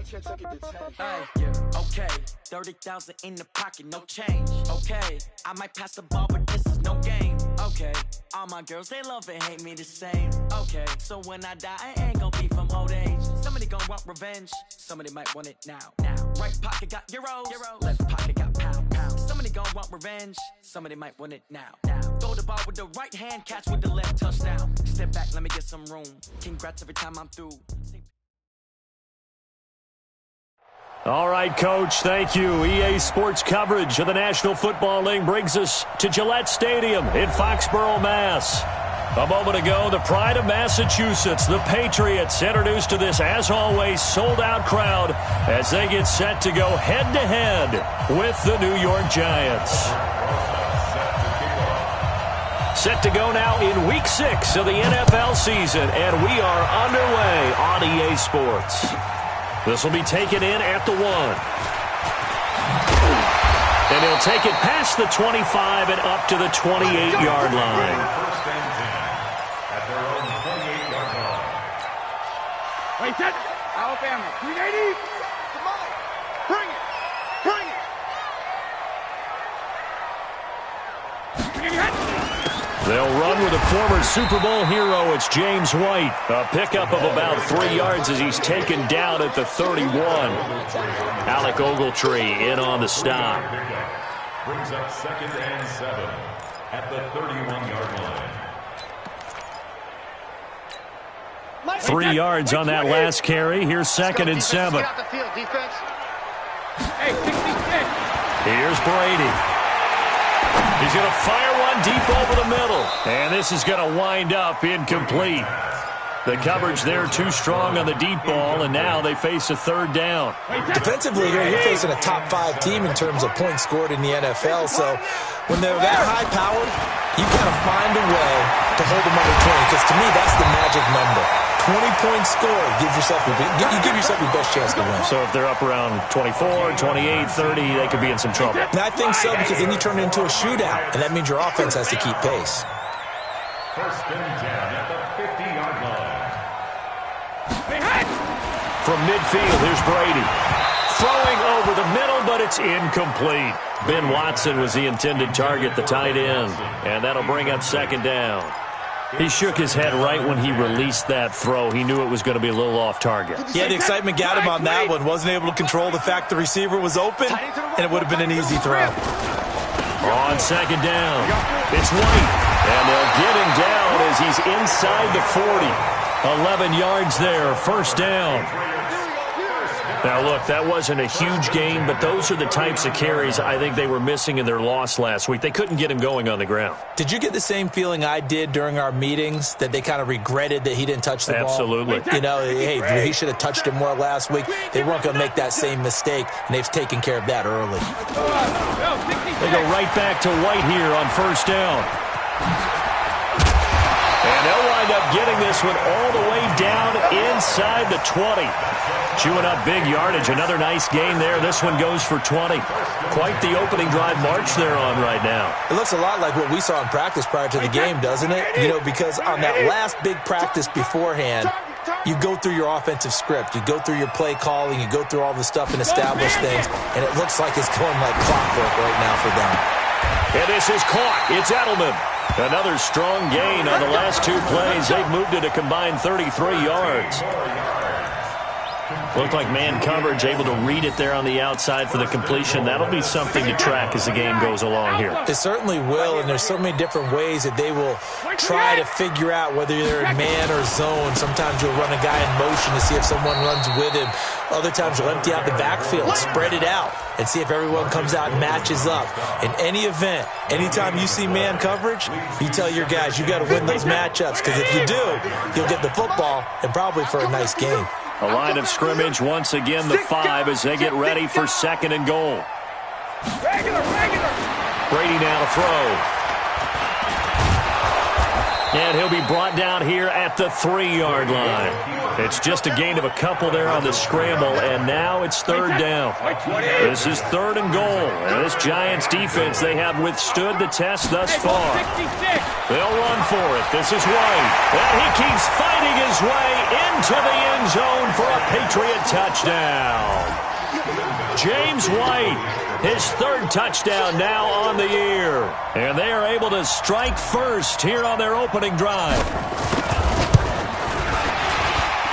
Okay, 30,000 in the pocket, no change. Okay, I might pass the ball, but this is no game. Okay, all my girls, they love and hate me the same. Okay, so when I die, I ain't gonna be from old age. Somebody gon' want revenge, somebody might want it now. Right pocket got euros, left pocket got pound. Somebody gon' want revenge, somebody might want it now. Throw the ball with the right hand, catch with the left, touchdown. Step back, let me get some room. Congrats every time I'm through. All right, Coach, thank you. EA Sports coverage of the National Football League brings us to Gillette Stadium in Foxborough, Mass. A moment ago, the pride of Massachusetts, the Patriots, introduced to this, as always, sold-out crowd as they get set to go head-to-head with the New York Giants. Set to go now in Week 6 of the NFL season, and we are underway on EA Sports. This will be taken in at the 1. And he'll take it past the 25 and up to the 28-yard line. First and 10 at their own 28-yard line. Wait, set. Alabama, 380. Come on. Bring it. Bring it. They'll run with a former Super Bowl hero. It's James White. A pickup of about 3 yards as he's taken down at the 31. Alec Ogletree in on the stop. Brings up 2nd and 7 at the 31-yard line. 3 yards on that last carry. Here's 2nd and 7. Here's Brady. He's going to fire one deep over the middle. And this is going to wind up incomplete. The coverage there too strong on the deep ball, and now they face a 3rd down. Defensively here, you're facing a top 5 team in terms of points scored in the NFL. So when they're that high-powered, you got to find a way to hold them under 20, because to me, that's the magic number. 20 points scored, you give yourself your best chance to win. So if they're up around 24, 28, 30, they could be in some trouble. And I think so, because then you turn it into a shootout, and that means your offense has to keep pace. 1st and 10 at the 50-yard line. From midfield, here's Brady. Throwing over the middle, but it's incomplete. Ben Watson was the intended target, the tight end, and that'll bring up 2nd down. He shook his head right when he released that throw. He knew it was going to be a little off target. Yeah, the excitement got him on that one. Wasn't able to control the fact the receiver was open, and it would have been an easy throw. On 2nd down, it's White, and they'll get him down as he's inside the 40. 11 yards there, 1st down. Now, look, that wasn't a huge gain, but those are the types of carries I think they were missing in their loss last week. They couldn't get him going on the ground. Did you get the same feeling I did during our meetings, that they kind of regretted that he didn't touch the ball? Absolutely. You know, hey, he should have touched it more last week. They weren't going to make that same mistake, and they've taken care of that early. They go right back to White here on 1st down. And they'll wind up getting this one all the way down inside the 20. Chewing up big yardage. Another nice gain there. This one goes for 20. Quite the opening drive march they're on right now. It looks a lot like what we saw in practice prior to the game, doesn't it? You know, because on that last big practice beforehand, you go through your offensive script. You go through your play calling. You go through all the stuff and establish things. And it looks like it's going like clockwork right now for them. And this is caught. It's Edelman. Another strong gain on the last 2 plays. They've moved it a combined 33 yards. Looked like man coverage, able to read it there on the outside for the completion. That'll be something to track as the game goes along here. It certainly will, and there's so many different ways that they will try to figure out whether they're in man or zone. Sometimes you'll run a guy in motion to see if someone runs with him. Other times you'll empty out the backfield, spread it out, and see if everyone comes out and matches up. In any event, anytime you see man coverage, you tell your guys you got to win those matchups, because if you do, you'll get the football and probably for a nice game. A line of scrimmage, once again, the 5 as they get ready for 2nd and goal. Brady now to throw. And he'll be brought down here at the 3-yard line. It's just a gain of a couple there on the scramble, and now it's third down. This is 3rd and goal. And this Giants defense, they have withstood the test thus far. They'll run for it. This is White. And he keeps fighting his way into the end zone for a Patriot touchdown. James White, his 3rd touchdown now on the year. And they are able to strike first here on their opening drive.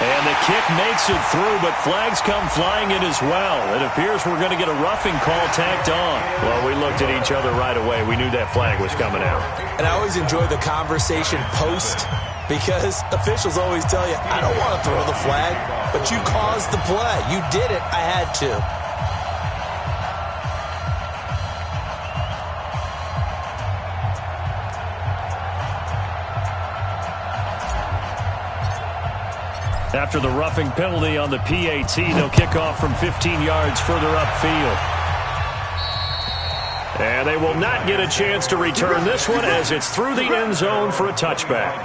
And the kick makes it through, but flags come flying in as well. It appears we're going to get a roughing call tacked on. Well, we looked at each other right away. We knew that flag was coming out. And I always enjoy the conversation post, because officials always tell you, I don't want to throw the flag, but you caused the play. You did it. I had to. After the roughing penalty on the PAT, they'll kick off from 15 yards further upfield. And they will not get a chance to return this one as it's through the end zone for a touchback.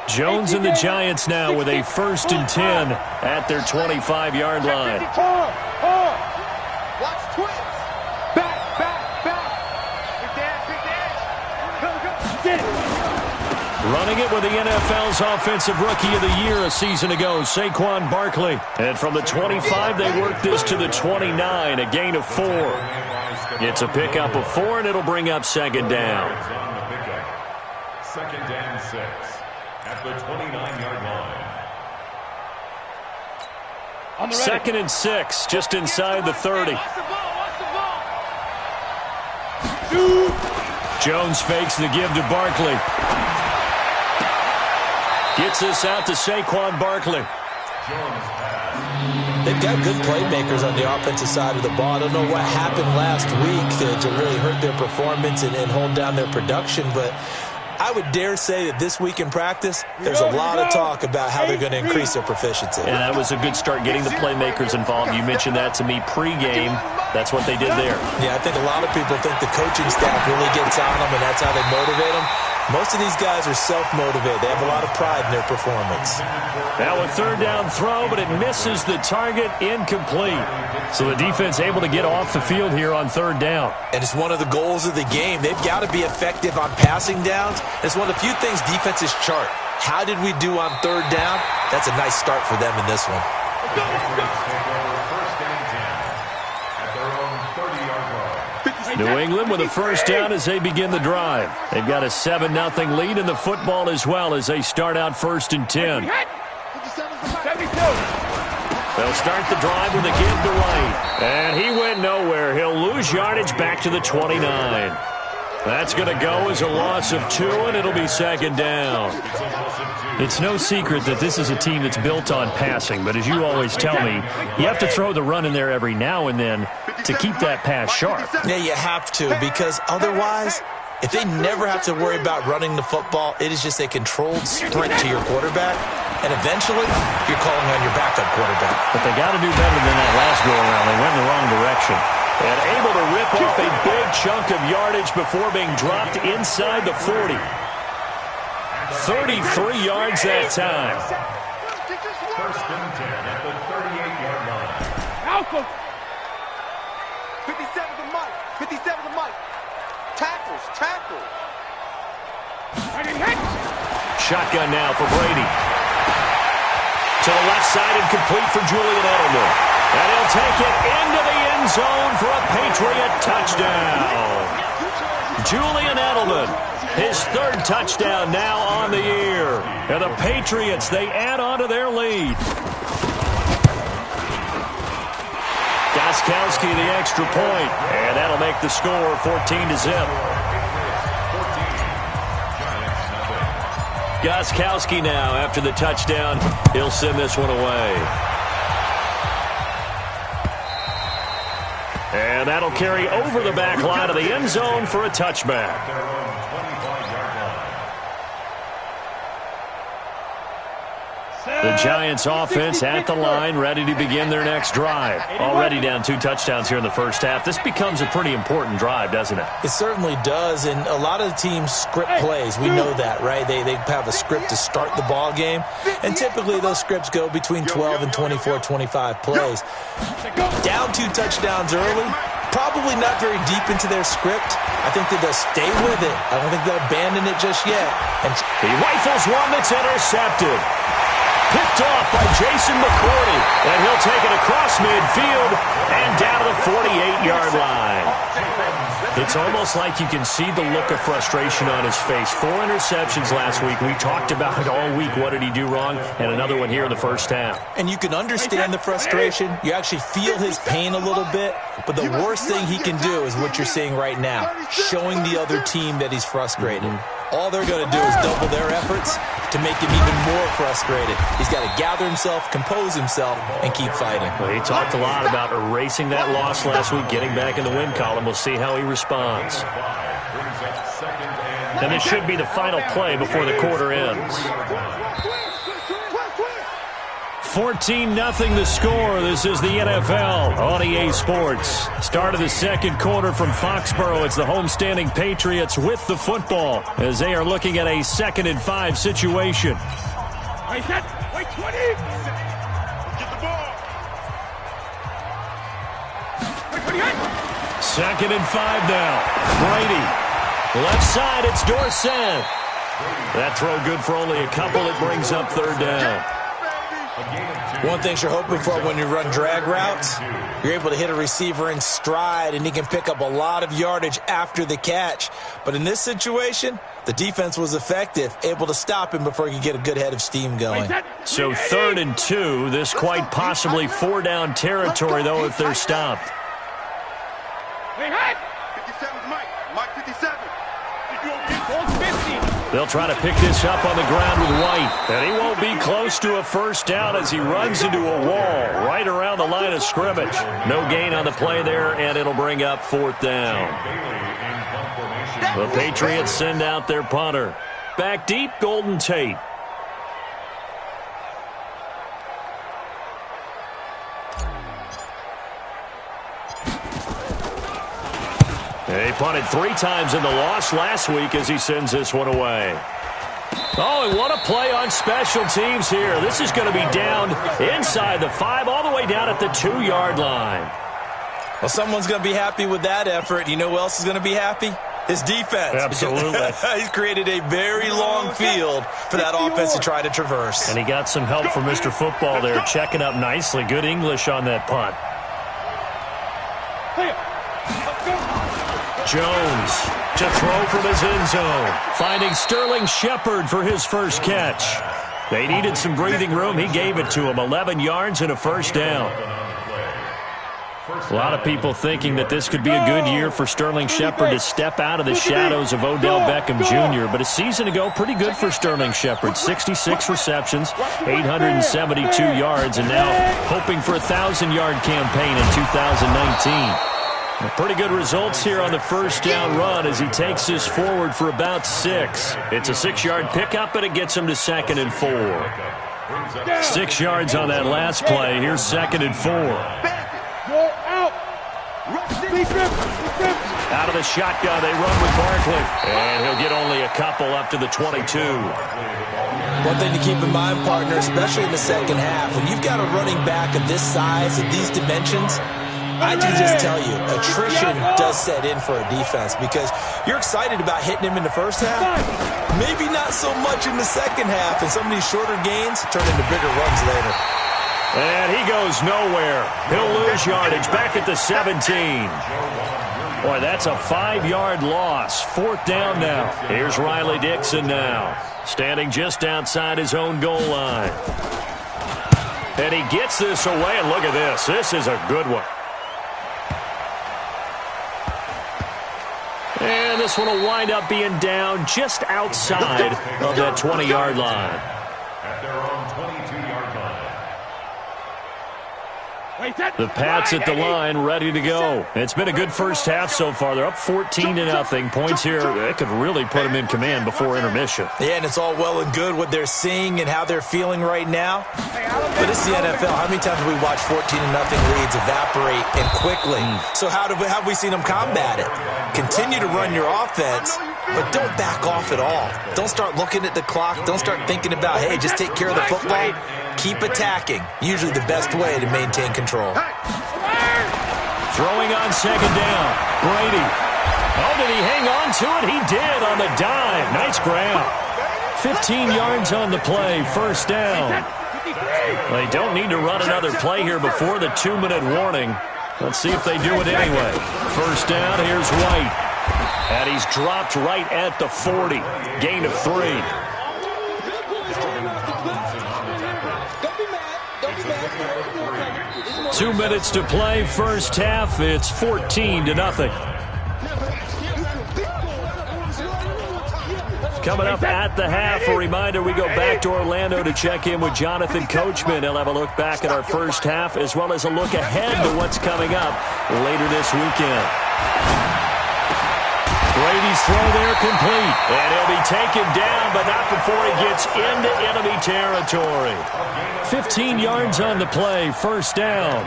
Jones and the Giants now with a 1st and 10 at their 25-yard line. Watch twins. Back, back, back. Big dash. Running it with the NFL's Offensive Rookie of the Year a season ago, Saquon Barkley. And from the 25, they work this to the 29, a gain of 4. It's a pickup of 4, and it'll bring up 2nd down. 2nd and 6 at the 29-yard line. 2nd and 6, just inside the 30. Jones fakes the give to Barkley. Gets this out to Saquon Barkley. They've got good playmakers on the offensive side of the ball. I don't know what happened last week to really hurt their performance and hold down their production, but I would dare say that this week in practice, there's a lot of talk about how they're going to increase their proficiency. And that was a good start getting the playmakers involved. You mentioned that to me pregame. That's what they did there. Yeah, I think a lot of people think the coaching staff really gets on them, and that's how they motivate them. Most of these guys are self-motivated. They have a lot of pride in their performance. Now a 3rd down throw, but it misses the target, incomplete. So the defense able to get off the field here on 3rd down. And it's one of the goals of the game. They've got to be effective on passing downs. It's one of the few things defenses chart. How did we do on 3rd down? That's a nice start for them in this one. New England with a 1st down as they begin the drive. They've got a 7-0 lead in the football as well as they start out 1st and 10. They'll start the drive with a give to White. And he went nowhere. He'll lose yardage back to the 29. That's going to go as a loss of 2, and it'll be 2nd down. It's no secret that this is a team that's built on passing, but as you always tell me, you have to throw the run in there every now and then to keep that pass sharp. Yeah, you have to, because otherwise, if they never have to worry about running the football, it is just a controlled sprint to your quarterback, and eventually, you're calling on your backup quarterback. But they got to do better than that last go-around. They went in the wrong direction. And able to rip off a big chunk of yardage before being dropped inside the 40. 33 yards that time. 1st and 10 at the 38-yard line. Alpha. 57 to Mike. 57 to Mike. Tackles. Shotgun now for Brady. To the left side and complete for Julian Edelman. And he'll take it into the end zone for a Patriot touchdown. Julian Edelman, his 3rd touchdown now on the year. And the Patriots, they add on to their lead. Gostkowski the extra point, and that'll make the score 14-0. Gostkowski now after the touchdown. He'll send this one away. And that'll carry over the back line of the end zone for a touchback. The Giants offense at the line, ready to begin their next drive. Already down 2 touchdowns here in the first half. This becomes a pretty important drive, doesn't it? It certainly does, and a lot of the teams script plays. We know that, right? They have a script to start the ball game, and typically those scripts go between 12 and 24, 25 plays. Down 2 touchdowns early, probably not very deep into their script. I think that they'll stay with it. I don't think they'll abandon it just yet. And he rifles one that's intercepted. Picked off by Jason McCourty, and he'll take it across midfield and down to the 48-yard line. It's almost like you can see the look of frustration on his face. 4 interceptions last week. We talked about it all week. What did he do wrong? And another one here in the first half. And you can understand the frustration. You actually feel his pain a little bit. But the worst thing he can do is what you're seeing right now, showing the other team that he's frustrated. All they're going to do is double their efforts to make him even more frustrated. He's got to gather himself, compose himself, and keep fighting. Well, he talked a lot about erasing that loss last week, getting back in the win column. We'll see how he responds. And this should be the final play before the quarter ends. 14-0 the score. This is the NFL on EA Sports. Start of the second quarter from Foxborough. It's the homestanding Patriots with the football as they are looking at a 2nd and 5 situation. Wait, 20. Get the ball. 2nd and 5 now. Brady. Left side, it's Dorsett. That throw good for only a couple. It brings up 3rd down. One thing you're hoping for when you run drag routes, you're able to hit a receiver in stride, and he can pick up a lot of yardage after the catch. But in this situation, the defense was effective, able to stop him before he could get a good head of steam going. So 3rd and 2, this quite possibly 4-down territory, though, if they're stopped. 57 Mike. Mike 57. They'll try to pick this up on the ground with White. And he won't be close to a first down as he runs into a wall right around the line of scrimmage. No gain on the play there, and it'll bring up 4th down. The Patriots send out their punter. Back deep, Golden Tate. He punted 3 times in the loss last week as he sends this one away. Oh, and what a play on special teams here. This is going to be down inside the 5, all the way down at the 2-yard line. Well, someone's going to be happy with that effort. You know who else is going to be happy? His defense. Absolutely. He's created a very long field for that offense to try to traverse. And he got some help from Mr. Football there, checking up nicely. Good English on that punt. Jones to throw from his end zone, finding Sterling Shepard for his first catch. They needed some breathing room. He gave it to him. 11 yards and a first down. A lot of people thinking that this could be a good year for Sterling Shepard to step out of the shadows of Odell Beckham Jr. But a season ago, pretty good for Sterling Shepard. 66 receptions, 872 yards, and now hoping for a 1,000-yard campaign in 2019. Pretty good results here on the first down run as he takes this forward for about 6. It's a 6-yard pickup, and it gets him to 2nd and 4. 6 yards on that last play. Here's 2nd and 4. Out of the shotgun, they run with Barkley. And he'll get only a couple up to the 22. One thing to keep in mind, partner, especially in the second half, when you've got a running back of this size and these dimensions, I can just tell you, attrition does set in for a defense because you're excited about hitting him in the first half. Maybe not so much in the second half, and some of these shorter gains turn into bigger runs later. And he goes nowhere. He'll lose yardage back at the 17. Boy, that's a 5-yard loss. 4th down now. Here's Riley Dixon now, standing just outside his own goal line. And he gets this away, and look at this. This is a good one. And this one will wind up being down just outside of that 20-yard line. At their own 22-yard line. The Pats at the line, ready to go. It's been a good first half so far. They're up 14-0. Points here, it could really put them in command before intermission. Yeah, and it's all well and good what they're seeing and how they're feeling right now. But it's the NFL. How many times have we watched 14-0 leads evaporate and quickly? So how have we seen them combat it? Continue to run your offense, but don't back off at all. Don't start looking at the clock. Don't start thinking about, hey, just take care of the football. Keep attacking. Usually the best way to maintain control. Throwing on second down. Brady. Oh, did he hang on to it? He did on the dive. Nice grab. 15 yards on the play. First down. They don't need to run another play here before the 2-minute warning. Let's see if they do it anyway. First down, here's White. And he's dropped right at the 40. Gain of 3. 2 minutes to play, first half. It's 14-0. Coming up at the half, a reminder, we go back to Orlando to check in with Jonathan Coachman. He'll have a look back at our first half as well as a look ahead to what's coming up later this weekend. Brady's throw there complete, and he'll be taken down, but not before he gets into enemy territory. 15 yards on the play, first down.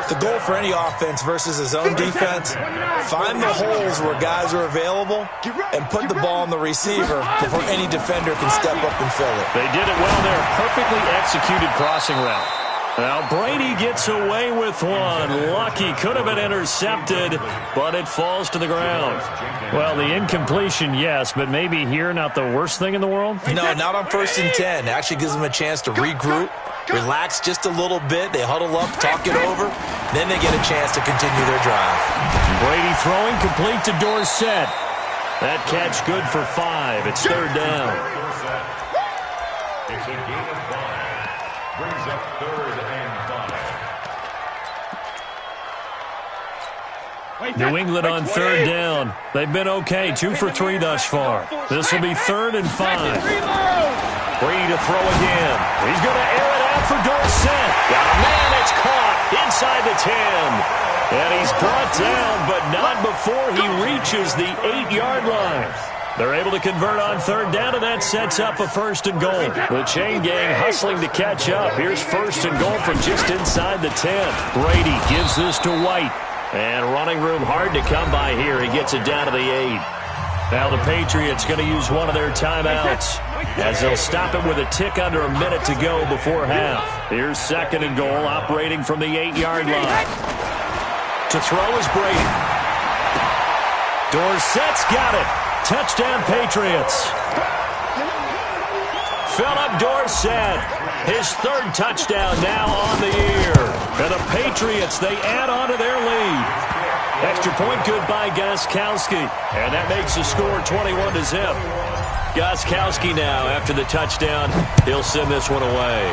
The goal for any offense versus his own defense, find the holes where guys are available and put the ball on the receiver before any defender can step up and fill it. They did it well there. Perfectly executed crossing route. Now Brady gets away with one. Lucky, could have been intercepted, but it falls to the ground. Well, the incompletion, yes, but maybe here not the worst thing in the world? No, not on 1st and 10. It actually gives them a chance to regroup, relax just a little bit. They huddle up, talk it over. Then they get a chance to continue their drive. Brady throwing complete to Dorsett. That catch good for 5. It's third down. It's a gain of 5. Brings up 3rd and 5. New England on third down. They've been okay, 2 for 3 thus far. This will be 3rd and 5. Brady to throw again. He's going to air it out for Dorsett. Got a man, it's caught inside the 10. And he's brought down, but not before he reaches the 8-yard line. They're able to convert on third down, and that sets up a 1st and goal. The chain gang hustling to catch up. Here's 1st and goal from just inside the 10. Brady gives this to White. And running room hard to come by here. He gets it down to the 8. Now the Patriots going to use one of their timeouts as they'll stop it with a tick under a minute to go before half. Here's 2nd and goal, operating from the 8-yard line. To throw is Brady. Dorsett's got it. Touchdown, Patriots. Philip Dorsett, his 3rd touchdown now on the year. And the Patriots, they add on to their lead. Extra point good by Gostkowski. And that makes the score 21-0. Gostkowski now, after the touchdown, he'll send this one away.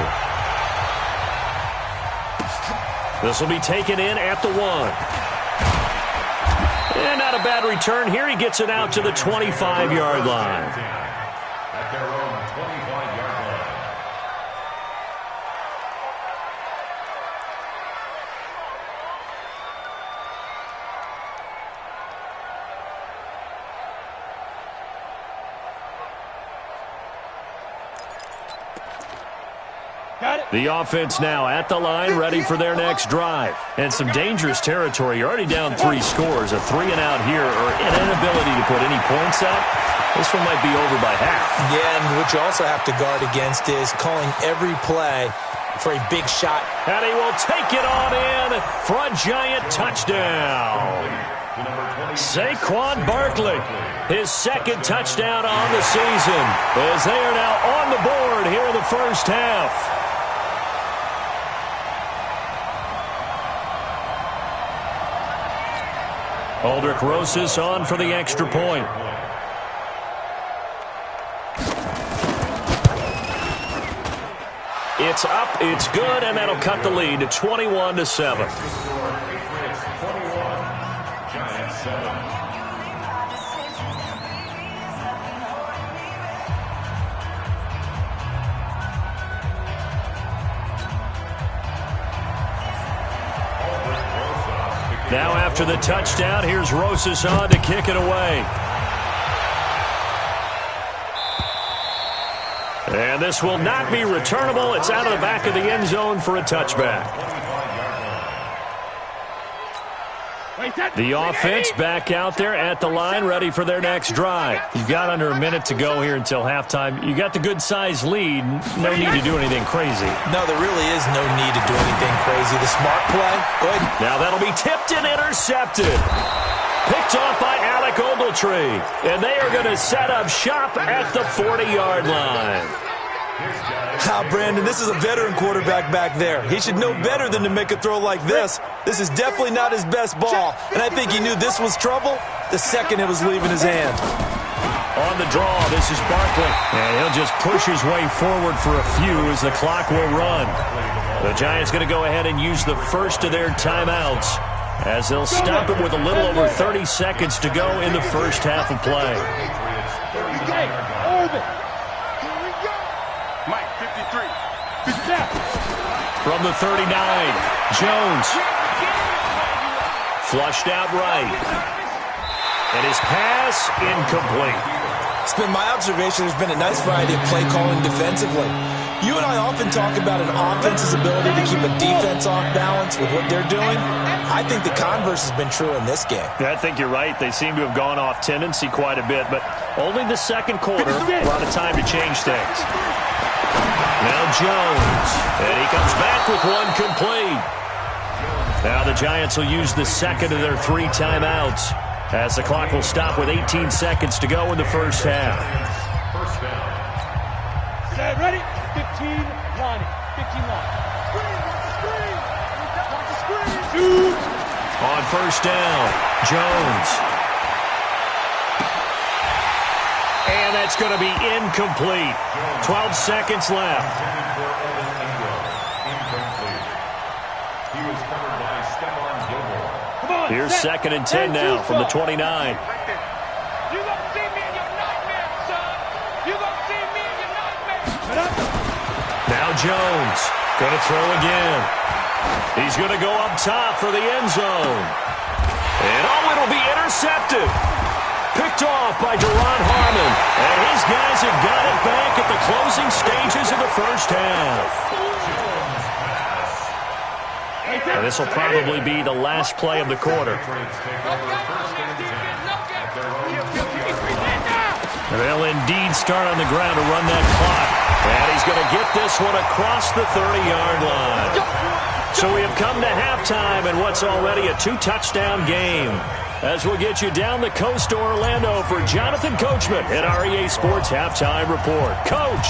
This will be taken in at the 1. And not a bad return here. He gets it out to the 25-yard line. At their own 25-yard line. The offense now at the line, ready for their next drive. And some dangerous territory. You're already down 3 scores. A 3-and-out here, or an inability to put any points up. This one might be over by half. Yeah, and what you also have to guard against is calling every play for a big shot. And he will take it on in for a giant touchdown. Saquon Barkley, his 2nd touchdown on the season, as they are now on the board here in the first half. Aldrich Rosas on for the extra point. It's up, it's good, and that'll cut the lead to 21-7. Now after the touchdown, here's Rosas on to kick it away. And this will not be returnable. It's out of the back of the end zone for a touchback. The offense back out there at the line, ready for their next drive. You've got under a minute to go here until halftime. You got the good-sized lead. No need to do anything crazy. No, there really is no need to do anything crazy. The smart play, good. Now that'll be tipped and intercepted. Picked off by Alec Ogletree. And they are going to set up shop at the 40-yard line. Brandon, this is a veteran quarterback back there. He should know better than to make a throw like this. This is definitely not his best ball, and I think he knew this was trouble the second it was leaving his hand. On the draw, this is Barkley, and he'll just push his way forward for a few as the clock will run. The Giants going to go ahead and use the first of their timeouts as they'll stop it with a little over 30 seconds to go in the first half of play. Mike, 53. From the 39, Jones. Flushed out right. And his pass incomplete. It's been my observation there's been a nice variety of play calling defensively. You and I often talk about an offense's ability to keep a defense off balance with what they're doing. I think the converse has been true in this game. Yeah, I think you're right. They seem to have gone off tendency quite a bit, but only the second quarter, a lot of time to change things. Now Jones, and he comes back with one complete. Now the Giants will use the second of their 3 timeouts as the clock will stop with 18 seconds to go in the first half. First down. Set, ready? 15, 1, 15, 1. On first down, Jones. And that's going to be incomplete. 12 seconds left. He was covered by Stephon Gilmore. Here's 2nd and 10 now from the 29. You gonna see me in your nightmare, son. You gonna see me in your nightmare. Now Jones going to throw again. He's going to go up top for the end zone. And it'll be intercepted. Picked off by Deron Harmon. And his guys have got it back at the closing stages of the first half. And this will probably be the last play of the quarter. And they'll indeed start on the ground to run that clock. And he's going to get this one across the 30-yard line. So we have come to halftime in what's already a 2-touchdown game. As we'll get you down the coast to Orlando for Jonathan Coachman at our EA Sports Halftime Report. Coach!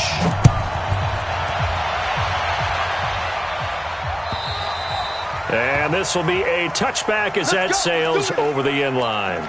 And this will be a touchback as that sails over the end line.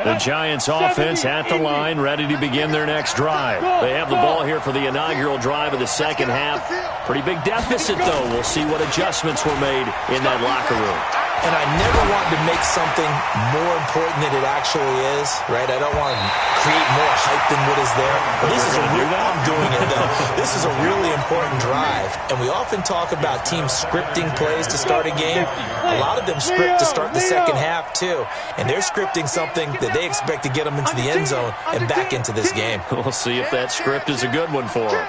The Giants offense at the line, ready to begin their next drive. They have the ball here for the inaugural drive of the second half. Pretty big deficit, though. We'll see what adjustments were made in that locker room. And I never want to make something more important than it actually is, right? I don't want to create more hype than what is there. But this is I'm doing it, though. This is a really important drive. And we often talk about teams scripting plays to start a game. A lot of them script to start the second half, too. And they're scripting something that they expect to get them into the end zone and back into this game. We'll see if that script is a good one for them.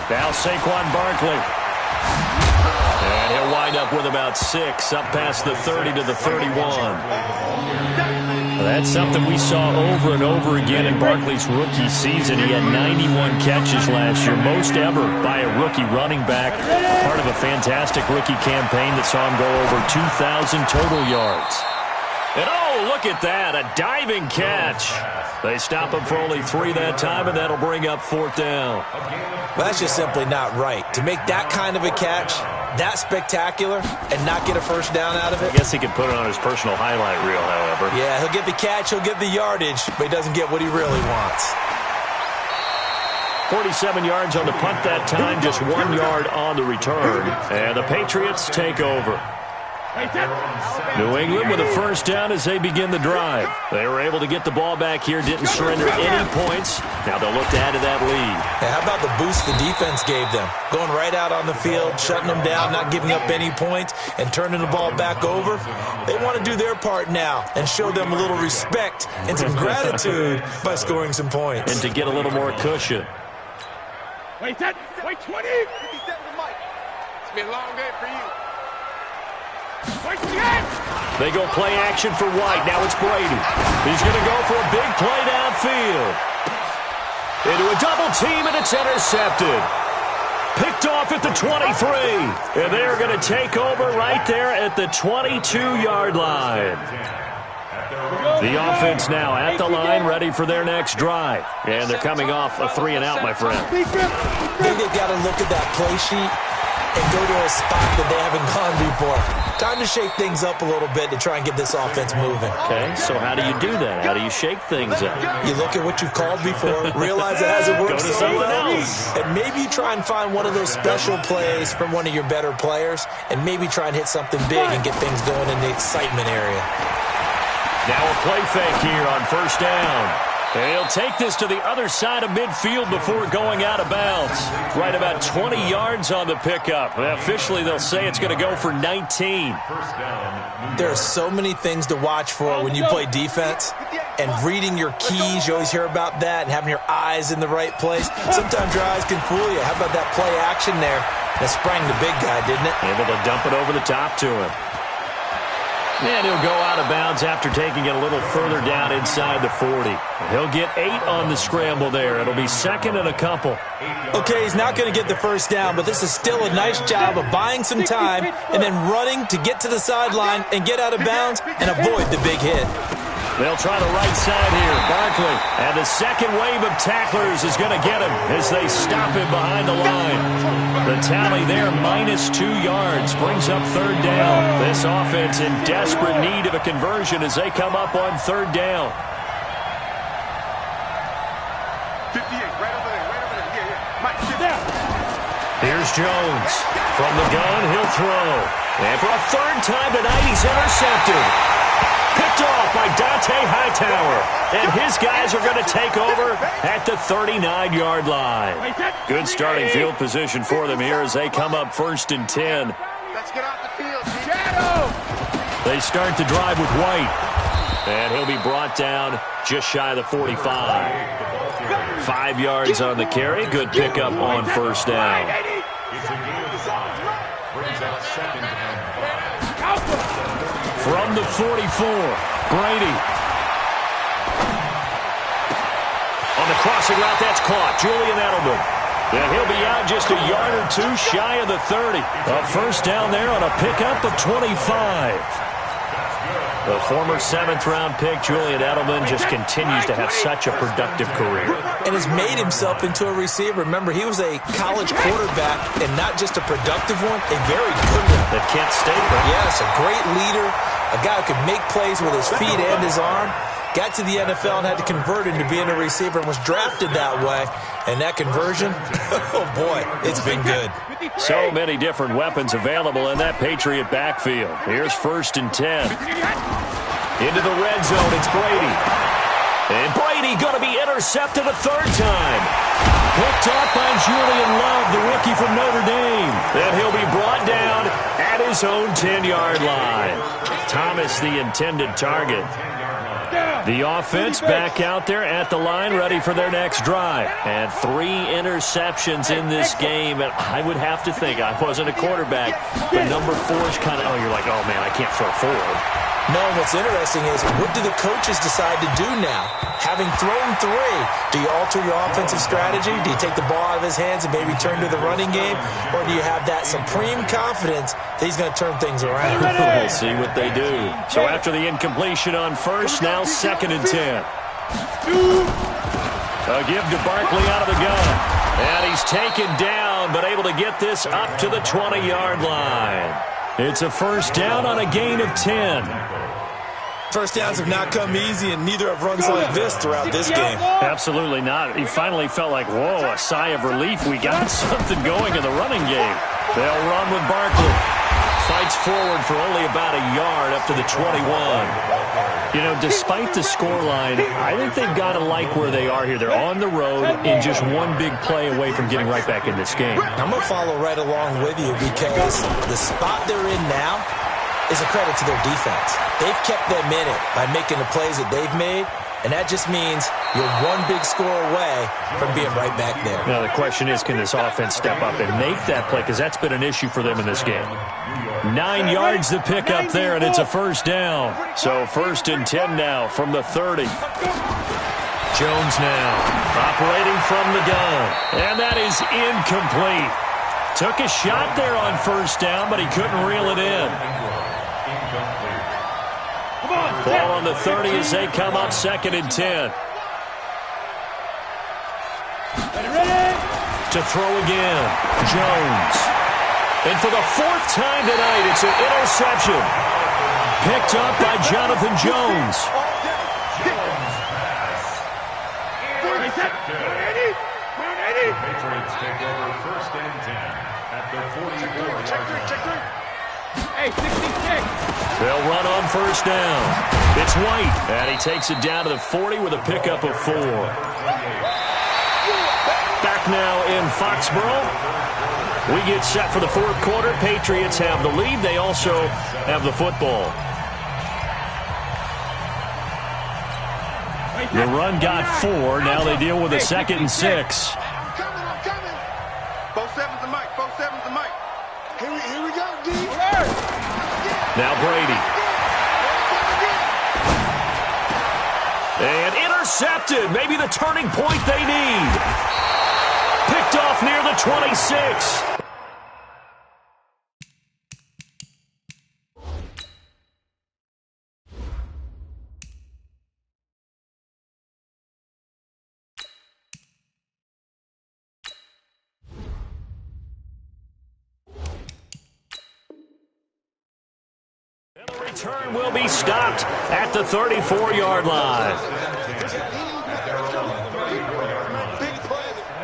Now Saquon Barkley. And he'll wind up with about 6, up past the 30 to the 31. That's something we saw over and over again in Barkley's rookie season. He had 91 catches last year, most ever by a rookie running back. Part of a fantastic rookie campaign that saw him go over 2,000 total yards. And oh, look at that, a diving catch. They stop him for only 3 that time, and that'll bring up 4th down. Well, that's just simply not right. To make that kind of a catch, that spectacular, and not get a first down out of it. I guess he could put it on his personal highlight reel, however. Yeah, he'll get the catch, he'll get the yardage, but he doesn't get what he really wants. 47 yards on the punt that time, just 1 yard on the return. And the Patriots take over. New England with a first down as they begin the drive. They were able to get the ball back here, didn't surrender any points. Now they'll look to add to that lead. Hey, how about the boost the defense gave them? Going right out on the field, shutting them down, not giving up any points, and turning the ball back over. They want to do their part now and show them a little respect and some gratitude by scoring some points. And to get a little more cushion. Wait 20. 57 to Mike. It's been a long day for you. They go play action for White. Now it's Brady. He's going to go for a big play downfield. Into a double team, and it's intercepted. Picked off at the 23. And they're going to take over right there at the 22-yard line. The offense now at the line, ready for their next drive. And they're coming off a 3-and-out, my friend. I think they've got to look at that play sheet and go to a spot that they haven't gone before. Time to shake things up a little bit to try and get this offense moving. Okay, so how do you do that? How do you shake things up? You look at what you've called before, realize it hasn't worked Go to so something well, else. and maybe you try and find one of those special plays from one of your better players, and maybe try and hit something big and get things going in the excitement area. Now a play fake here on first down. And he'll take this to the other side of midfield before going out of bounds. Right about 20 yards on the pickup. Officially, they'll say it's going to go for 19. There are so many things to watch for when you play defense. And reading your keys, you always hear about that, and having your eyes in the right place. Sometimes your eyes can fool you. How about that play action there? That sprang the big guy, didn't it? Able to dump it over the top to him. And he'll go out of bounds after taking it a little further down inside the 40. He'll get 8 on the scramble there. It'll be second and a couple. Okay, he's not going to get the first down, but this is still a nice job of buying some time and then running to get to the sideline and get out of bounds and avoid the big hit. They'll try the right side here. Barkley. And the second wave of tacklers is going to get him as they stop him behind the line. The tally there, -2 yards, brings up third down. This offense in desperate need of a conversion as they come up on third down. 58, right over there. Yeah. Mike, sit down. Here's Jones. From the gun, he'll throw. And for a third time tonight, he's intercepted. Picked off by Dante Hightower. And his guys are going to take over at the 39-yard line. Good starting field position for them here as they come up first and 10. Let's get off the field. Shadow! They start the drive with White. And he'll be brought down just shy of the 45. 5 yards on the carry. Good pickup on first down. From the 44, Brady. On the crossing route, that's caught. Julian Edelman. And he'll be out just a yard or two shy of the 30. A first down there on a pickup of 25. The former 7th-round pick, Julian Edelman, just continues to have such a productive career. And has made himself into a receiver. Remember, he was a college quarterback, and not just a productive one, a very good one. At Kent State, right? Yes, a great leader, a guy who could make plays with his feet and his arm. Got to the NFL and had to convert into being a receiver and was drafted that way. And that conversion, oh boy, it's been good. So many different weapons available in that Patriot backfield. Here's first and 10. Into the red zone, it's Brady. And Brady going to be intercepted a third time. Picked up by Julian Love, the rookie from Notre Dame. And he'll be brought down at his own 10-yard line. Thomas, the intended target. The offense back out there at the line, ready for their next drive. And 3 interceptions in this game. And I would have to think, I wasn't a quarterback, but number 4 is kind of, you're like, oh, man, I can't throw forward. No, what's interesting is, what do the coaches decide to do now? Having thrown 3, do you alter your offensive strategy? Do you take the ball out of his hands and maybe turn to the running game? Or do you have that supreme confidence that he's going to turn things around? We'll see what they do. So after the incompletion on first, now second and 10. A give to Barkley out of the gun. And he's taken down, but able to get this up to the 20-yard line. It's a first down on a gain of 10. First downs have not come easy, and neither have runs like this throughout this game. Absolutely not. He finally felt like, whoa, a sigh of relief. We got something going in the running game. They'll run with Barkley. fights forward for only about a yard up to the 21. You know, despite the scoreline, I think they've got to like where they are here. They're on the road in just one big play away from getting right back in this game. I'm going to follow right along with you because the spot they're in now is a credit to their defense. They've kept them in it by making the plays that they've made, and that just means you're one big score away from being right back there. Now, the question is, can this offense step up and make that play? Because that's been an issue for them in this game. 9 yards to pick up there, and it's a first down. So 1st and 10 now from the 30. Jones now operating from the gun, and that is incomplete. Took a shot there on 1st down, but he couldn't reel it in. Ball on the 30 as they come up 2nd and 10. To throw again, Jones. And for the 4th time tonight, it's an interception. Picked up by Jonathan Jones. Patriots take over 1st and 10 at the 44-yard line. Hey, 66. They'll run on 1st down. It's White, and he takes it down to the 40 with a pickup of 4. Back now in Foxborough. We get set for the 4th quarter. Patriots have the lead. They also have the football. The run got 4. Now they deal with a 2nd and 6. I'm coming. 4-7's the mic. 4-7's the mic. Here we go, D. Now Brady. And intercepted. Maybe the turning point they need. Picked off near the 26. And the return will be stopped at the 34-yard line.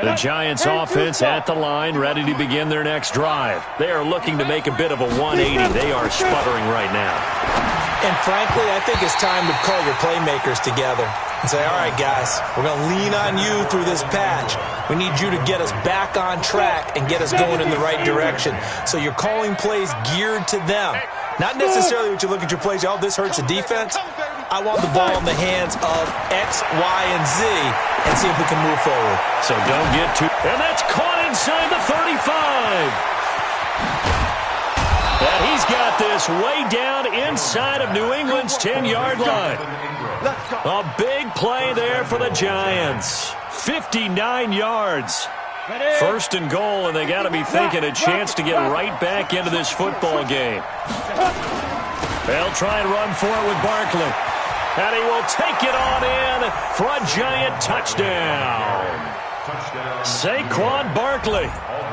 The Giants offense at the line, ready to begin their next drive. They are looking to make a bit of a 180. They are sputtering right now. And frankly, I think it's time to call your playmakers together and say, all right, guys, we're going to lean on you through this patch. We need you to get us back on track and get us going in the right direction. So you're calling plays geared to them. Not necessarily when you look at your plays, oh, this hurts the defense. I want the ball in the hands of X, Y, and Z and see if we can move forward. So don't get too... And that's caught inside the 35. And he's got this way down inside of New England's 10-yard line. A big play there for the Giants. 59 yards. 1st and goal, and they got to be thinking a chance to get right back into this football game. They'll try and run for it with Barkley. And he will take it on in for a Giant touchdown. Saquon Barkley,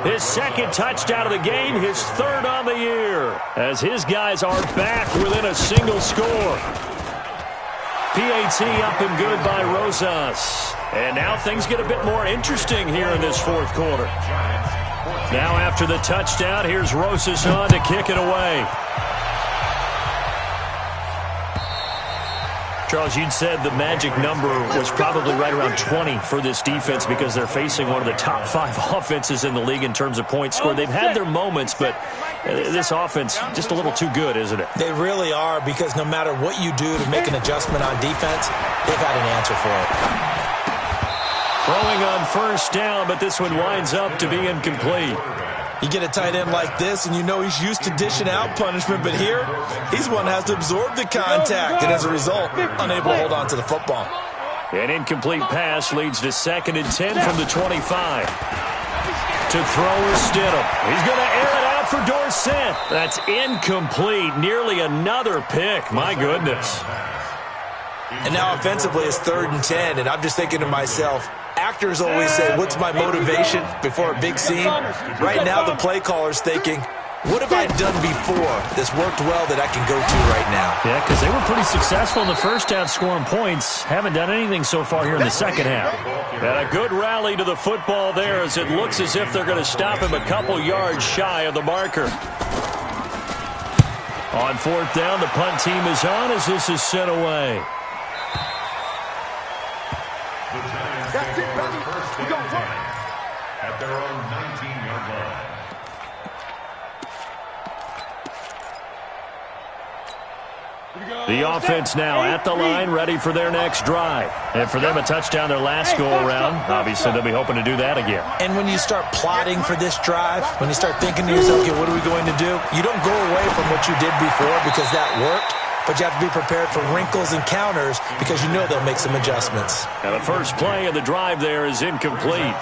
his 2nd touchdown of the game, his 3rd on the year, as his guys are back within a single score. PAT up and good by Rosas. And now things get a bit more interesting here in this 4th quarter. Now after the touchdown, here's Rosas on to kick it away. Charles, you'd said the magic number was probably right around 20 for this defense because they're facing one of the top 5 offenses in the league in terms of points scored. They've had their moments, but this offense just a little too good, isn't it? They really are, because no matter what you do to make an adjustment on defense, they've got an answer for it. Throwing on 1st down, but this one winds up to be incomplete. You get a tight end like this, and you know he's used to dishing out punishment, but here, he's one that has to absorb the contact, and as a result, unable to hold on to the football. An incomplete pass leads to 2nd and 10 from the 25. To throw is Stidham. He's going to air it out for Dorsett. That's incomplete. Nearly another pick. My goodness. And now offensively, it's 3rd and 10, and I'm just thinking to myself, actors always say, what's my motivation before a big scene? Right now, the play caller's thinking, what have I done before that's worked well that I can go to right now? Yeah, because they were pretty successful in the 1st half scoring points. Haven't done anything so far here in the 2nd half. And a good rally to the football there as it looks as if they're going to stop him a couple yards shy of the marker. On fourth down, the punt team is on as this is sent away. The Giants take over first and 10 at their own 19-yard line. The offense now at the line, ready for their next drive. And for them, a touchdown their last go-around. Obviously, they'll be hoping to do that again. And when you start plotting for this drive, when you start thinking to yourself, okay, what are we going to do? You don't go away from what you did before because that worked, but you have to be prepared for wrinkles and counters because you know they'll make some adjustments. And the first play of the drive there is incomplete.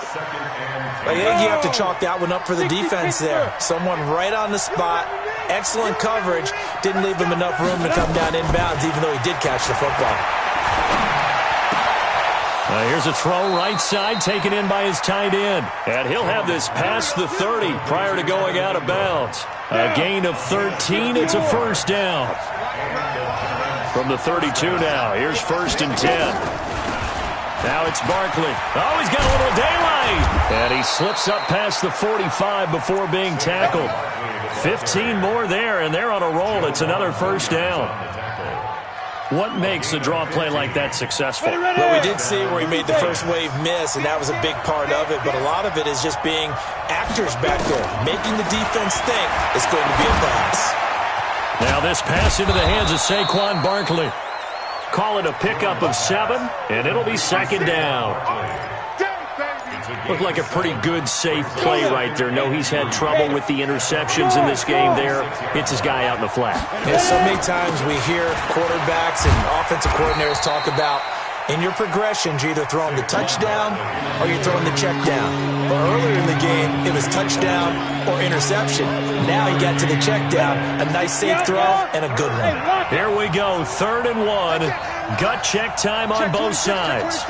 I think you have to chalk that one up for the defense there. Someone right on the spot. Excellent coverage. Didn't leave him enough room to come down inbounds, even though he did catch the football. Here's a throw right side, taken in by his tight end. And he'll have this past the 30 prior to going out of bounds. A gain of 13. It's a first down. From the 32 now. Here's first and 10. Now it's Barkley. Oh, he's got a little daylight. And he slips up past the 45 before being tackled. 15 more there, and they're on a roll. It's another first down. What makes a draw play like that successful? Well, we did see where he made the first wave miss, and that was a big part of it. But a lot of it is just being actors back there, making the defense think it's going to be a pass. Now this pass into the hands of Saquon Barkley. Call it a pickup of 7, and it'll be second down. Looked like a pretty good, safe play right there. No, he's had trouble with the interceptions in this game there. Hits his guy out in the flat. Yeah, so many times we hear quarterbacks and offensive coordinators talk about in your progressions, you're either throwing the touchdown or you're throwing the check down. But earlier in the game, it was touchdown or interception. Now he got to the check down, a nice safe throw, and a good one. Here we go, 3rd and 1. Gut check time on both sides.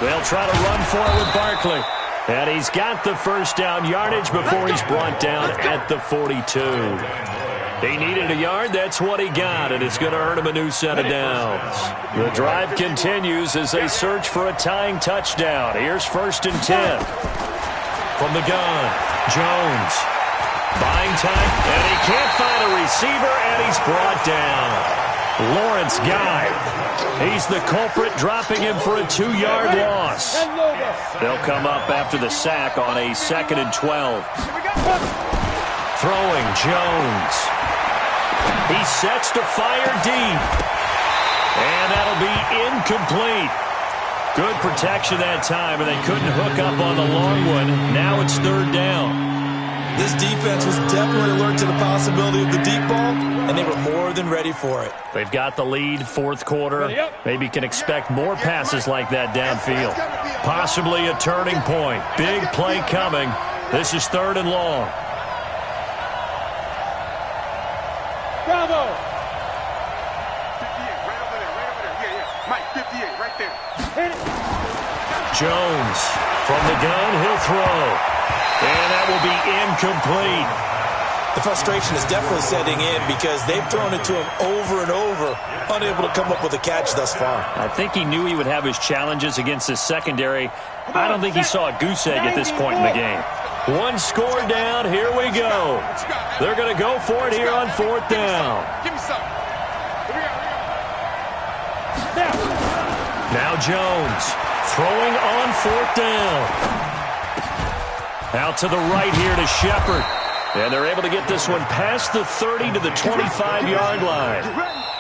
They'll try to run for it with Barkley. And he's got the first down yardage before he's brought down at the 42. He needed a yard. That's what he got, and it's going to earn him a new set of downs. The drive continues as they search for a tying touchdown. Here's first and 10. From the gun, Jones. Buying time, and he can't find a receiver, and he's brought down. Lawrence Guy. He's the culprit, dropping him for a 2-yard loss. They'll come up after the sack on a 2nd and 12. Throwing, Jones. He sets to fire deep. And that'll be incomplete. Good protection that time, and they couldn't hook up on the long one. Now it's 3rd down. This defense was definitely alert to the possibility of the deep ball, and they were more than ready for it. They've got the lead, 4th quarter. Maybe can expect more passes like that downfield. Possibly a turning point. Big play coming. This is 3rd and long. Bravo! 58, right over there. Yeah. Mike, 58, right there. Hit it. Jones from the gun, he'll throw. And that will be incomplete. The frustration is definitely setting in because they've thrown it to him over and over, unable to come up with a catch thus far. I think he knew he would have his challenges against his secondary. I don't think he saw a goose egg at this point in the game. 1 score down, here we go. They're going to go for it here on 4th down. Give me some. Now Jones throwing on 4th down. Out to the right here to Shepard. And they're able to get this one past the 30 to the 25-yard line.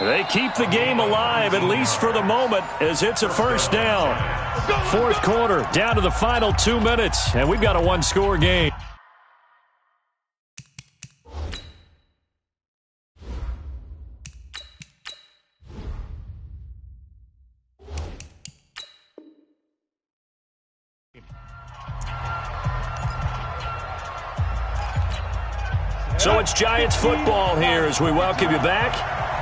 They keep the game alive, at least for the moment, as it's a first down. 4th quarter, down to the final 2 minutes, and we've got a 1-score game. So it's Giants football here as we welcome you back.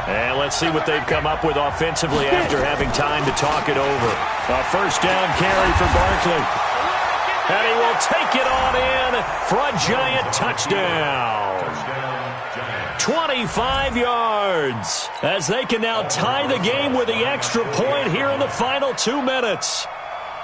And let's see what they've come up with offensively after having time to talk it over. A first down carry for Barkley. And he will take it on in for a Giant touchdown. 25 yards as they can now tie the game with the extra point here in the final 2 minutes.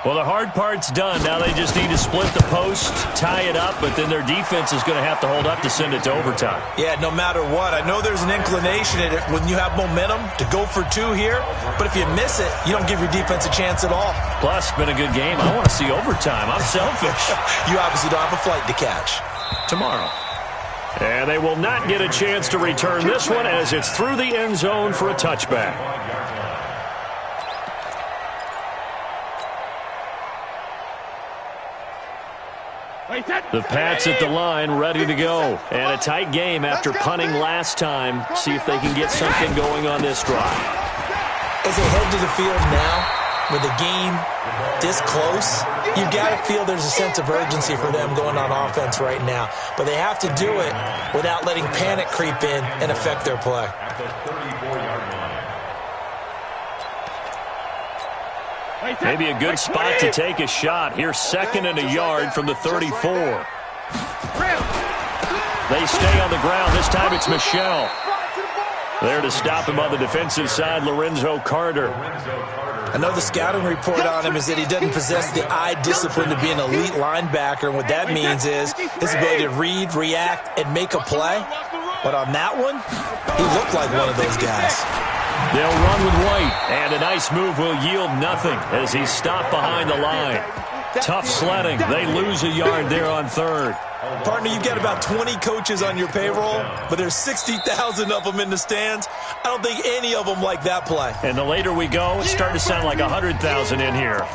Well, the hard part's done. Now they just need to split the post, tie it up, but then their defense is going to have to hold up to send it to overtime. Yeah, no matter what. I know there's an inclination in it when you have momentum to go for two here, but if you miss it, you don't give your defense a chance at all. Plus, it's been a good game. I want to see overtime. I'm selfish. You obviously don't have a flight to catch. Tomorrow. And they will not get a chance to return this one as it's through the end zone for a touchback. The Pats at the line, ready to go. And a tight game after punting last time. See if they can get something going on this drive. As they head to the field now, with the game this close, you've got to feel there's a sense of urgency for them going on offense right now. But they have to do it without letting panic creep in and affect their play. Maybe a good spot to take a shot. Here's 2nd and a yard from the 34. They stay on the ground. This time it's Michel. There to stop him on the defensive side, Lorenzo Carter. I know the scouting report on him is that he doesn't possess the eye discipline to be an elite linebacker. And what that means is his ability to read, react, and make a play. But on that one, he looked like one of those guys. They'll run with White, and a nice move will yield nothing as he's stopped behind the line. Tough sledding. They lose a yard there on 3rd. Partner, you've got about 20 coaches on your payroll, but there's 60,000 of them in the stands. I don't think any of them like that play. And the later we go, it's starting to sound like 100,000 in here.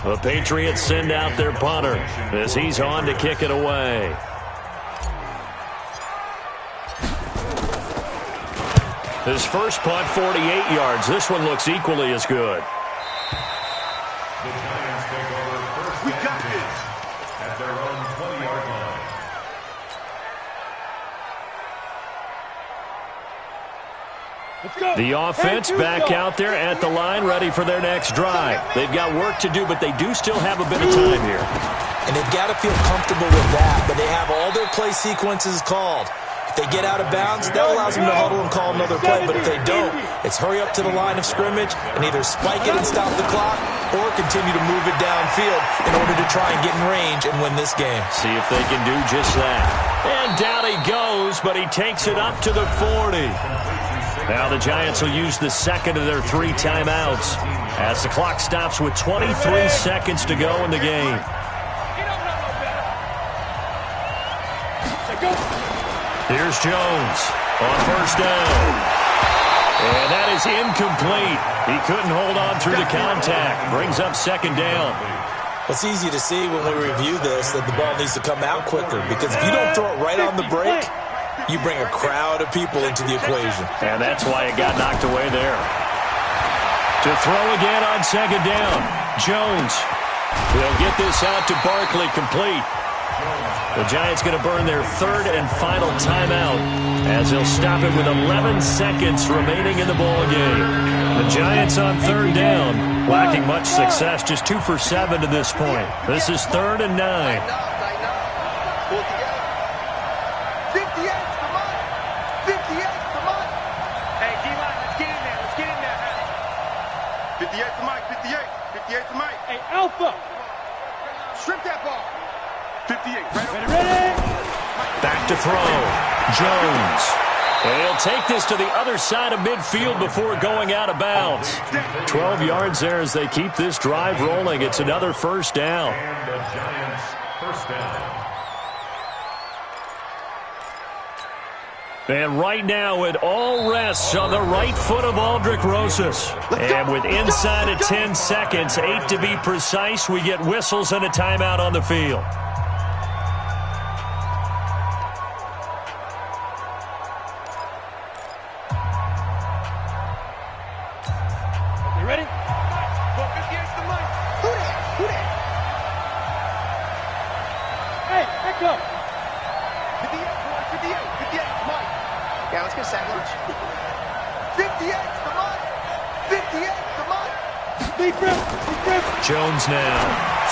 The Patriots send out their punter as he's on to kick it away. His first punt, 48 yards. This one looks equally as good. The Giants take over first and 10 at their own 20-yard line. The offense back out there at the line, ready for their next drive. They've got work to do, but they do still have a bit of time here. And they've got to feel comfortable with that, but they have all their play sequences called. If they get out of bounds, that allows them to huddle and call another play. But if they don't, it's hurry up to the line of scrimmage and either spike it and stop the clock or continue to move it downfield in order to try and get in range and win this game. See if they can do just that. And down he goes, but he takes it up to the 40. Now the Giants will use the second of their 3 timeouts as the clock stops with 23 seconds to go in the game. Here's Jones on first down. And that is incomplete. He couldn't hold on through the contact. Brings up 2nd down. It's easy to see when we review this that the ball needs to come out quicker, because if you don't throw it right on the break, you bring a crowd of people into the equation. And that's why it got knocked away there. To throw again on 2nd down. Jones will get this out to Barkley, complete. The Giants going to burn their 3rd and final timeout as they'll stop it with 11 seconds remaining in the ball game. The Giants on 3rd down, lacking much success, just 2 for 7 to this point. This is 3rd and 9. Alpha. Strip that ball. 58. Ready. Back to throw. Jones. And he'll take this to the other side of midfield before going out of bounds. 12 yards there as they keep this drive rolling. It's another first down. And the Giants first down. And right now it all rests on the right foot of Aldrick Rosas. And with inside of 10 seconds, 8 to be precise, we get whistles and a timeout on the field. You ready? Hey, back up. 58, come on. Yeah, let's get a sack lunch. 58, come on. 58, come on. Deep breath. Jones now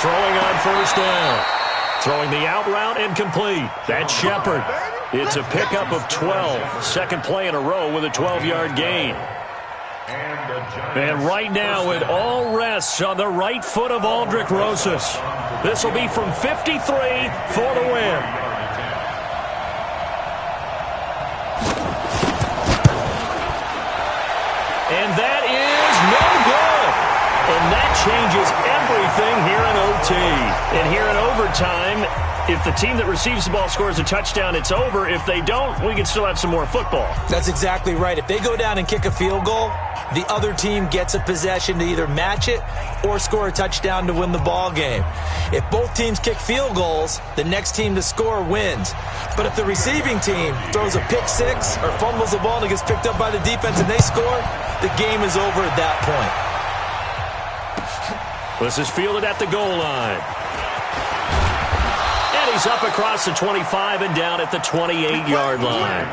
throwing on first down. Throwing the out route incomplete. That's Shepard. It's a pickup of 12. Second play in a row with a 12-yard gain. And right now it all rests on the right foot of Aldrick Rosas. This will be from 53 for the win. And that is no good. And that changes everything here in OT. And here in overtime, if the team that receives the ball scores a touchdown, it's over. If they don't, we can still have some more football. That's exactly right. If they go down and kick a field goal, the other team gets a possession to either match it or score a touchdown to win the ball game. If both teams kick field goals, the next team to score wins. But if the receiving team throws a pick six or fumbles the ball and it gets picked up by the defense and they score, the game is over at that point. This is fielded at the goal line. And he's up across the 25 and down at the 28-yard line.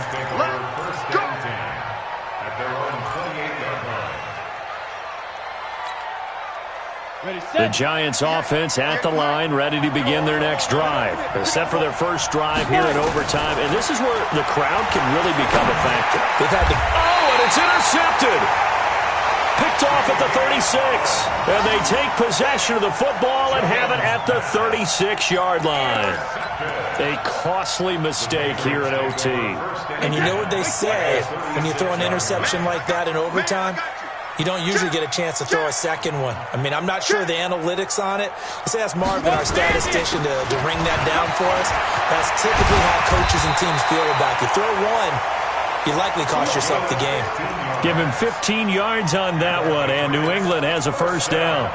The Giants offense at the line, ready to begin their next drive. They're set for their first drive here in overtime, and this is where the crowd can really become a factor. They've had to... Oh, and it's intercepted! Picked off at the 36, and they take possession of the football and have it at the 36-yard line. A costly mistake here in OT. And you know what they say, when you throw an interception like that in overtime, you don't usually get a chance to throw a second one. I mean, I'm not sure the analytics on it. Let's ask Marvin, our statistician, to ring that down for us. That's typically how coaches and teams feel about it. You throw one, you likely cost yourself the game. Give him 15 yards on that one, and New England has a first down.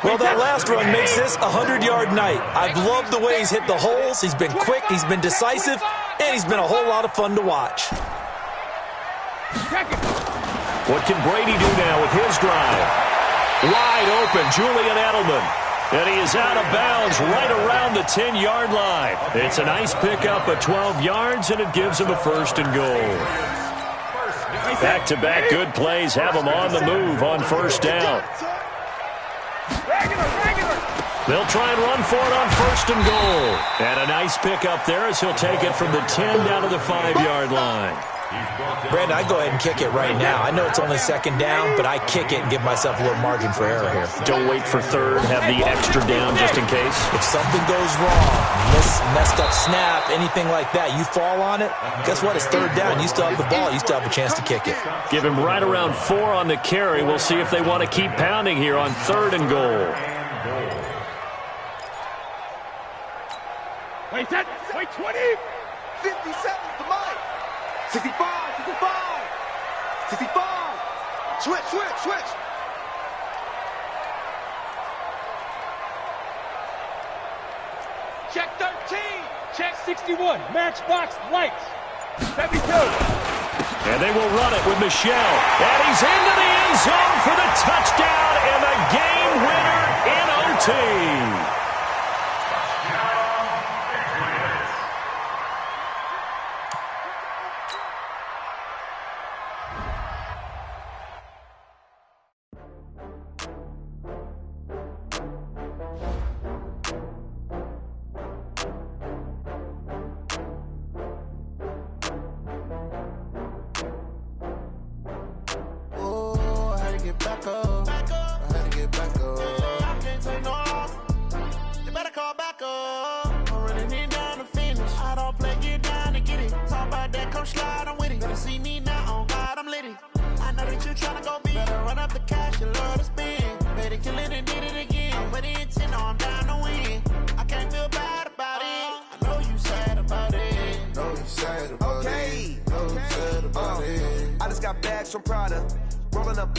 Well, that last run makes this a 100-yard night. I've loved the way he's hit the holes. He's been quick, he's been decisive, and he's been a whole lot of fun to watch. What can Brady do now with his drive? Wide open, Julian Edelman. And he is out of bounds right around the 10-yard line. It's a nice pickup of 12 yards, and it gives him a first and goal. Back-to-back good plays have him on the move on first down. They'll try and run for it on first and goal. And a nice pickup there as he'll take it from the 10 down to the 5-yard line. Brandon, I'd go ahead and kick it right now. I know it's only second down, but I kick it and give myself a little margin for error here. Don't wait for third. Have the extra down just in case. If something goes wrong, messed up snap, anything like that, you fall on it, guess what? It's third down. You still have the ball. You still have a chance to kick it. Give him right around 4 on the carry. We'll see if they want to keep pounding here on third and goal. Wait, 20. 50 seconds to mine. 65, 65, 65. Switch. Check 13. Check 61. Matchbox lights. 72. And they will run it with Michelle. And he's into the end zone for the touchdown and the game winner in OT. From Prada, rolling up.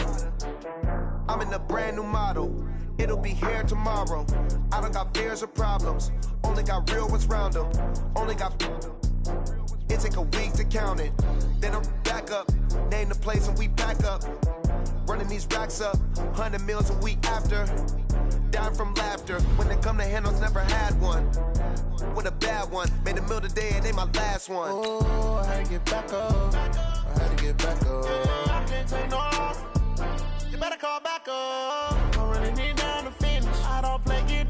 I'm in a brand new model. It'll be here tomorrow. I don't got fears or problems. Only got real ones round them. Only got. It take a week to count it. Then I'm back up. Name the place and we pack up. Running these racks up. 100 meals a week after. Dying from laughter. When it come to handles, never had one. With a bad one. Made a meal today and they my last one. Oh, I had to get back up. I had to get back up. I can't take no loss. You better call back up. I'm running it down to finish. I don't play, get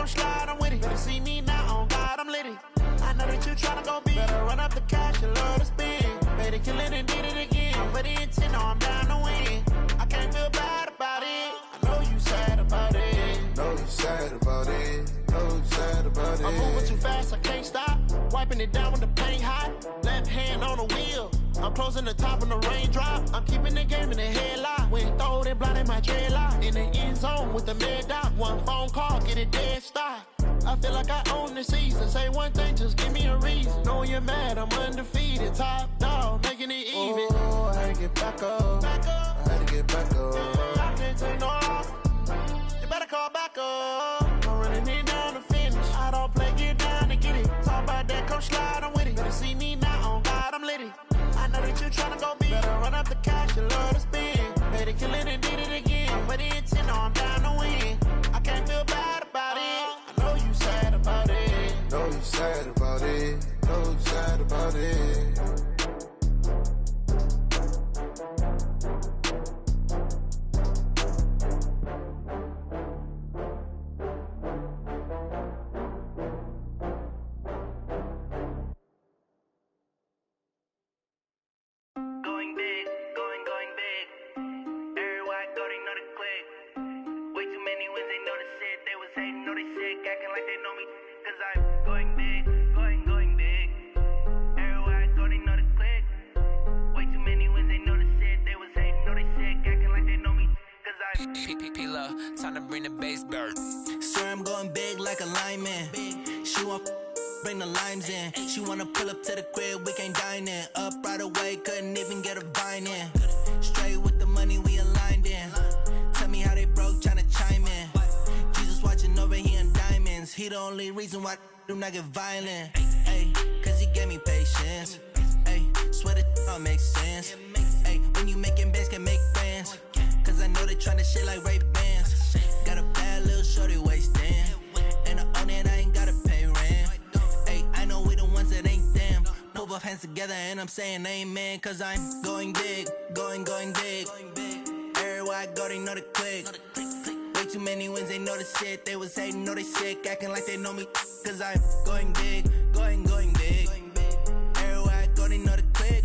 come slide, I'm with it. Better see me now, on God, I'm litty. I know that you tryna go big. Better run up the cash, you love to spend. Better kill it and did it again. But the intent, no, I'm down to win. I can't feel bad about it. I know you sad about it. Know you sad about it. Know you sad about it. I'm moving too fast, I can't stop. Wiping it down with the paint hot. Left hand on the wheel. I'm closing the top on the raindrop. I'm keeping the game in the headlock. When throwed and blinded my dreadlock. In the end zone with the mad dot. One phone call, get it dead stop. I feel like I own the season. Say one thing, just give me a reason. Knowing you're mad, I'm undefeated. Top dog, making it even. Oh, I had to get back up. Back up. I had to get back up. I can't take no off. You better call back up. I'm running it down to finish. I don't play, get down to get it. Talk about that, come slide, I'm with it. Better see me now, on God, I'm litty. I know that you tryna go big. Better run up the cash, you love to spend. Better kill it and did it again. But the intent, no, I'm down to win. I can't feel bad about it. I know you sad about it. Know you sad about it. Know you sad about it. Going big, going big. Everywhere I go, they know the click. Way too many wins, they know the shit. They was hating, know they sick, acting like they know me. Cause I'm going big, going big. Everywhere I go, they know the click. Way too many wins, they know the shit. They was hating, know they sick, acting like they know me. Cause I'm P-P-P-Love, time to bring the bass bird. swear I'm going big like a lineman. She want bring the limes in. She wanna pull up to the crib, we can't dine in. Up right away, couldn't even get a vine in. Straight with the money, we aligned in. Tell me how they broke, tryna chime in. Jesus watching over here in diamonds. He the only reason why I do not get violent. Ay, cause he gave me patience. Ay, swear that all makes sense. Ay, when you making bands, can make friends. Cause I know they tryna shit like Ray-Bans. Got a bad little shorty wasting. And I own it, I ain't gotta pay rent. Ay, I know we the ones that ain't them. Pull both hands together and I'm saying amen. Cause I'm going big, going big. Everywhere I go, they know the click. Way too many wins, they know the shit. They was hating, know they sick, acting like they know me. Cause I'm going big, going big. Everywhere I go, they know the click.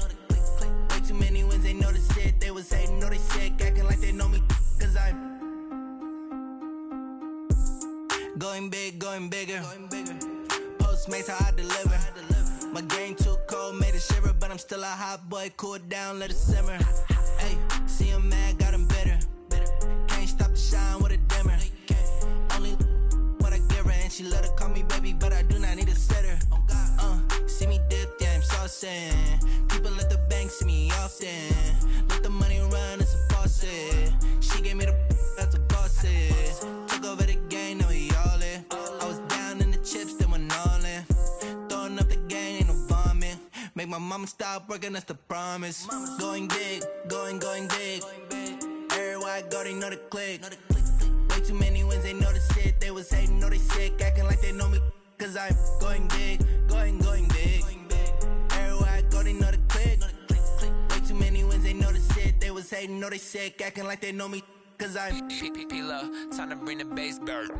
Way too many wins, they know the shit. They was hating, know they sick, acting like they know me. Cause I'm going big, going bigger. Postmates, how I deliver. My game too cold, made it shiver. But I'm still a hot boy, cool it down, let it simmer. Hey, see him mad, got him bitter. Can't stop the shine with a dimmer. Only what I give her, and she love to call me baby, but I do not need a sitter. See me dip, yeah, I'm saucing. People at the bank see me often. Let the money run, it's a faucet. She gave me the that's a faucet. Took over the game, now we all in. I was down in the chips, then went all in. Throwing up the game, ain't no vomit. Make my mama stop working, that's the promise. Going big, going big. Everywhere I go, they know the click. Way too many wins, they know the shit. They was hating, know they sick, acting like they know me. Cause I'm going big, going big. Everywhere I go, they know the click. Way too many wins, they know the shit. They was hating, know they sick, acting like they know me. Cause I'm P-P-P-Love, time to bring the bass bird.